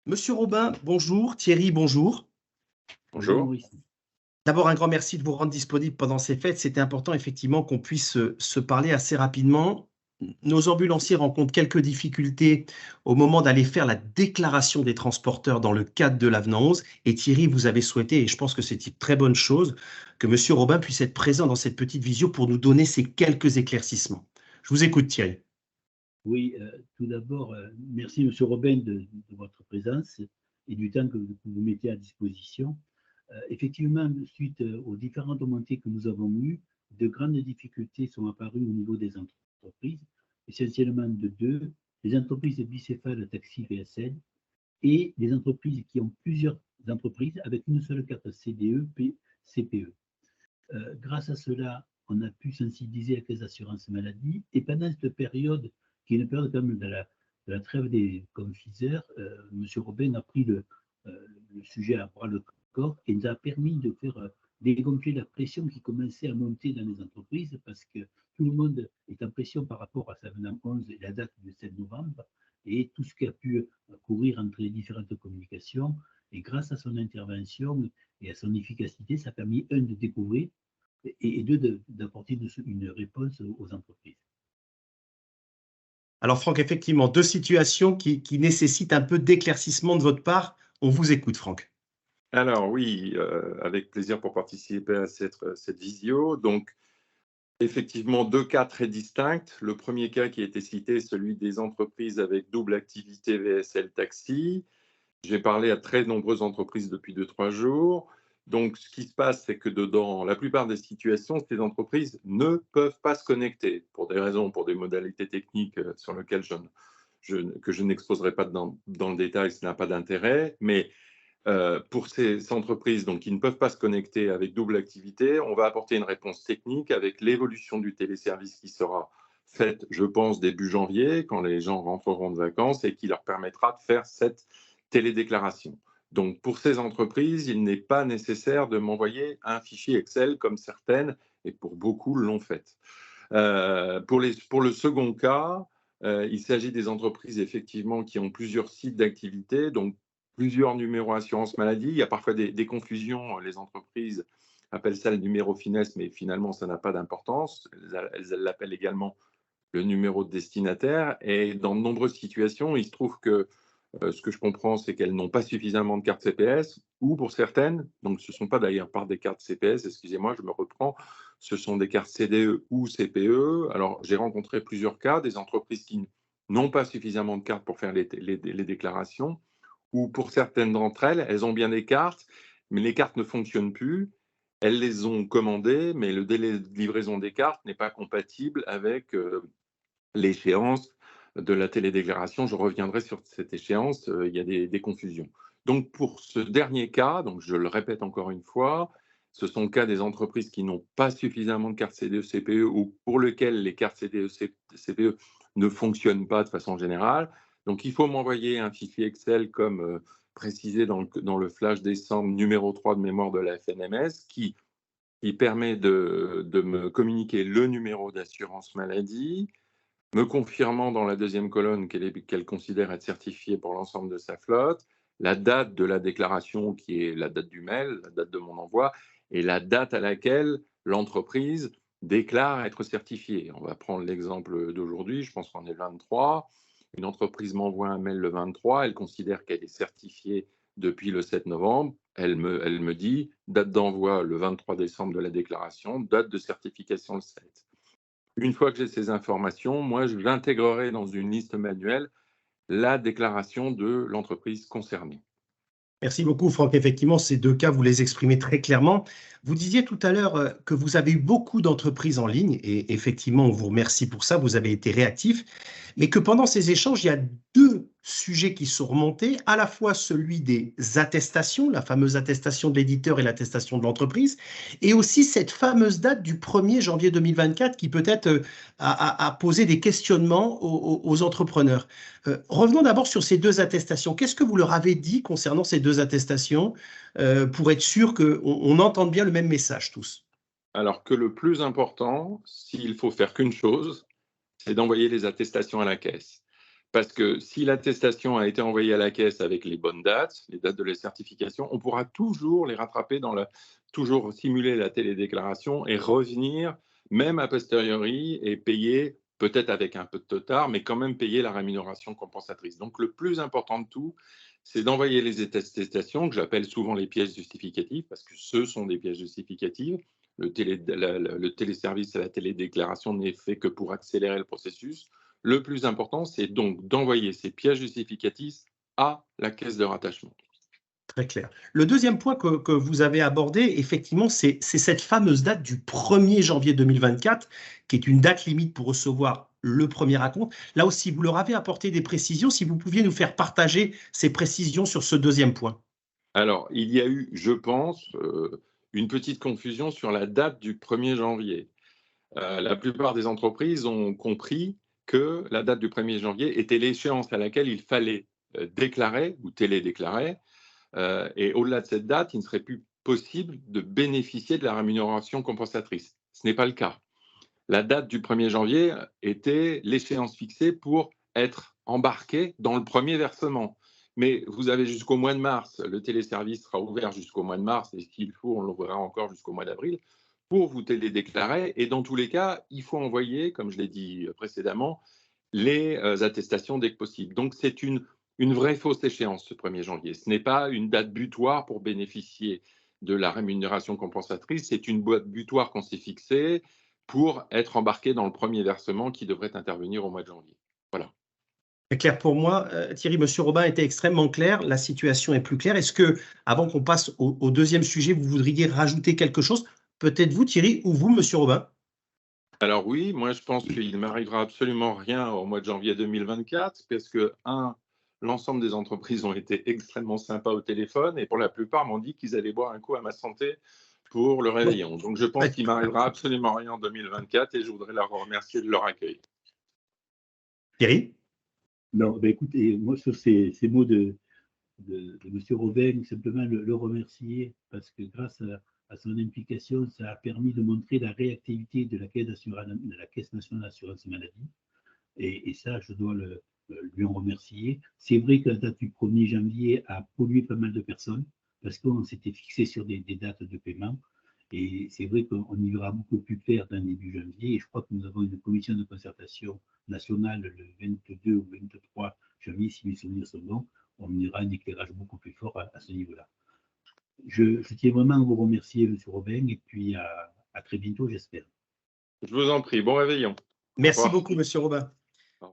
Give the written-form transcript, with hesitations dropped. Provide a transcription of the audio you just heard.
Monsieur Robin, bonjour. Thierry, bonjour. Bonjour Bonjour. Maurice. D'abord, un grand merci de vous rendre disponible pendant ces fêtes. C'était important, effectivement, qu'on puisse se parler assez rapidement. Nos ambulanciers rencontrent quelques difficultés au moment d'aller faire la déclaration des transporteurs dans le cadre de l'avenant 11. Et Thierry, vous avez souhaité, et je pense que c'est une très bonne chose, que Monsieur Robin puisse être présent dans cette petite visio pour nous donner ces quelques éclaircissements. Je vous écoute, Thierry. Oui, tout d'abord, merci Monsieur Robin de votre présence et du temps que vous mettez à disposition. Effectivement, suite aux différentes montées que nous avons eues, de grandes difficultés sont apparues au niveau des entreprises, essentiellement de deux, les entreprises bicéphales taxi VSL et les entreprises qui ont plusieurs entreprises avec une seule carte CDE, CPE. Grâce à cela, on a pu sensibiliser la Caisse d'assurance maladie. Et pendant cette période, qui est une période quand même de la trêve des confiseurs, M. Robin a pris le sujet à bras le corps et nous a permis de faire dégonfler la pression qui commençait à monter dans les entreprises parce que tout le monde est en pression par rapport à sa venant 11 et la date du 7 novembre et tout ce qui a pu courir entre les différentes communications. Et grâce à son intervention et à son efficacité, ça a permis, un, de découvrir et deux, d'apporter une réponse aux entreprises. Alors, Franck, effectivement, deux situations qui nécessitent un peu d'éclaircissement de votre part. On vous écoute, Franck. Alors oui, avec plaisir pour participer à cette visio. Donc, effectivement, deux cas très distincts. Le premier cas qui a été cité, celui des entreprises avec double activité VSL Taxi. J'ai parlé à très nombreuses entreprises depuis 2-3 jours. Donc, ce qui se passe, c'est que dans la plupart des situations, ces entreprises ne peuvent pas se connecter pour des raisons, pour des modalités techniques sur lesquelles que je n'exposerai pas dans le détail, ça n'a pas d'intérêt. Mais pour ces entreprises donc, qui ne peuvent pas se connecter avec double activité, on va apporter une réponse technique avec l'évolution du téléservice qui sera faite, je pense, début janvier, quand les gens rentreront de vacances et qui leur permettra de faire cette télédéclaration. Donc, pour ces entreprises, il n'est pas nécessaire de m'envoyer un fichier Excel comme certaines, et pour beaucoup, l'ont fait. Pour le second cas, il s'agit des entreprises effectivement qui ont plusieurs sites d'activité, donc plusieurs numéros assurance maladie. Il y a parfois des confusions. Les entreprises appellent ça le numéro finesse, mais finalement, ça n'a pas d'importance. Elles l'appellent également le numéro de destinataire. Et dans de nombreuses situations, il se trouve que ce que je comprends, c'est qu'elles n'ont pas suffisamment de cartes CPS, ou pour certaines, donc ce ne sont pas d'ailleurs par des cartes CPS, excusez-moi, je me reprends, ce sont des cartes CDE ou CPE. Alors, j'ai rencontré plusieurs cas, des entreprises qui n'ont pas suffisamment de cartes pour faire les déclarations, ou pour certaines d'entre elles, elles ont bien des cartes, mais les cartes ne fonctionnent plus. Elles les ont commandées, mais le délai de livraison des cartes n'est pas compatible avec l'échéance de la télédéclaration. Je reviendrai sur cette échéance, il y a des confusions. Donc, pour ce dernier cas, donc je le répète encore une fois, ce sont le cas des entreprises qui n'ont pas suffisamment de cartes CDE-CPE ou pour lesquelles les cartes CDE-CPE ne fonctionnent pas de façon générale. Donc, il faut m'envoyer un fichier Excel comme précisé dans le flash décembre numéro 3 de mémoire de la FNMS qui permet de me communiquer le numéro d'assurance maladie, me confirmant dans la deuxième colonne qu'elle considère être certifiée pour l'ensemble de sa flotte, la date de la déclaration qui est la date du mail, la date de mon envoi, et la date à laquelle l'entreprise déclare être certifiée. On va prendre l'exemple d'aujourd'hui, je pense qu'on est le 23. Une entreprise m'envoie un mail le 23, elle considère qu'elle est certifiée depuis le 7 novembre. Elle me dit date d'envoi le 23 décembre de la déclaration, date de certification le 7. Une fois que j'ai ces informations, moi, j'intégrerai dans une liste manuelle la déclaration de l'entreprise concernée. Merci beaucoup, Franck. Effectivement, ces deux cas, vous les exprimez très clairement. Vous disiez tout à l'heure que vous avez eu beaucoup d'entreprises en ligne et effectivement, on vous remercie pour ça, vous avez été réactif, mais que pendant ces échanges, il y a deux sujets qui sont remontés, à la fois celui des attestations, la fameuse attestation de l'éditeur et l'attestation de l'entreprise, et aussi cette fameuse date du 1er janvier 2024 qui peut-être a posé des questionnements aux entrepreneurs. Revenons d'abord sur ces deux attestations. Qu'est-ce que vous leur avez dit concernant ces deux attestations pour être sûr qu'on entende bien le même message tous? Alors que le plus important, s'il faut faire qu'une chose, c'est d'envoyer les attestations à la caisse. Parce que si l'attestation a été envoyée à la caisse avec les bonnes dates, les dates de la certification, on pourra toujours les rattraper toujours simuler la télédéclaration et revenir, même a posteriori, et payer, peut-être avec un peu de retard, mais quand même payer la rémunération compensatrice. Donc, le plus important de tout, c'est d'envoyer les attestations, que j'appelle souvent les pièces justificatives, parce que ce sont des pièces justificatives. Le téléservice et la télédéclaration n'est fait que pour accélérer le processus. Le plus important, c'est donc d'envoyer ces pièces justificatives à la caisse de rattachement. Très clair. Le deuxième point que vous avez abordé, effectivement, c'est cette fameuse date du 1er janvier 2024, qui est une date limite pour recevoir le premier acompte. Là aussi, vous leur avez apporté des précisions. Si vous pouviez nous faire partager ces précisions sur ce deuxième point. Alors, il y a eu, je pense, une petite confusion sur la date du 1er janvier. La plupart des entreprises ont compris que la date du 1er janvier était l'échéance à laquelle il fallait déclarer ou télédéclarer. Et au-delà de cette date, il ne serait plus possible de bénéficier de la rémunération compensatrice. Ce n'est pas le cas. La date du 1er janvier était l'échéance fixée pour être embarqué dans le premier versement. Mais vous avez jusqu'au mois de mars, le téléservice sera ouvert jusqu'au mois de mars, et s'il faut, on l'ouvrira encore jusqu'au mois d'avril, pour vous télédéclarer. Et dans tous les cas, il faut envoyer, comme je l'ai dit précédemment, les attestations dès que possible. Donc, c'est une vraie fausse échéance, ce 1er janvier. Ce n'est pas une date butoir pour bénéficier de la rémunération compensatrice, c'est une date butoir qu'on s'est fixée pour être embarqué dans le premier versement qui devrait intervenir au mois de janvier. Voilà. C'est clair pour moi. Thierry, M. Robin était extrêmement clair. La situation est plus claire. Est-ce que, avant qu'on passe au deuxième sujet, vous voudriez rajouter quelque chose? Peut-être vous, Thierry, ou vous, M. Robin? Alors oui, moi je pense qu'il ne m'arrivera absolument rien au mois de janvier 2024 parce que, l'ensemble des entreprises ont été extrêmement sympas au téléphone et pour la plupart m'ont dit qu'ils allaient boire un coup à ma santé pour le réveillon. Donc je pense qu'il m'arrivera absolument rien en 2024 et je voudrais leur remercier de leur accueil. Thierry? Non, ben écoutez, moi sur ces mots de M. Robin, simplement le remercier parce que grâce à son implication, ça a permis de montrer la réactivité de la Caisse nationale d'assurance maladie. Et ça, je dois lui en remercier. C'est vrai que la date du 1er janvier a pollué pas mal de personnes parce qu'on s'était fixé sur des dates de paiement. Et c'est vrai qu'on y verra beaucoup plus clair dans début janvier. Et je crois que nous avons une commission de concertation nationale le 22 ou 23 janvier, si mes souvenirs sont bons. On aura un éclairage beaucoup plus fort à ce niveau-là. Je tiens vraiment à vous remercier, M. Robin, et puis à très bientôt, j'espère. Je vous en prie, bon réveillon. Merci beaucoup, M. Robin.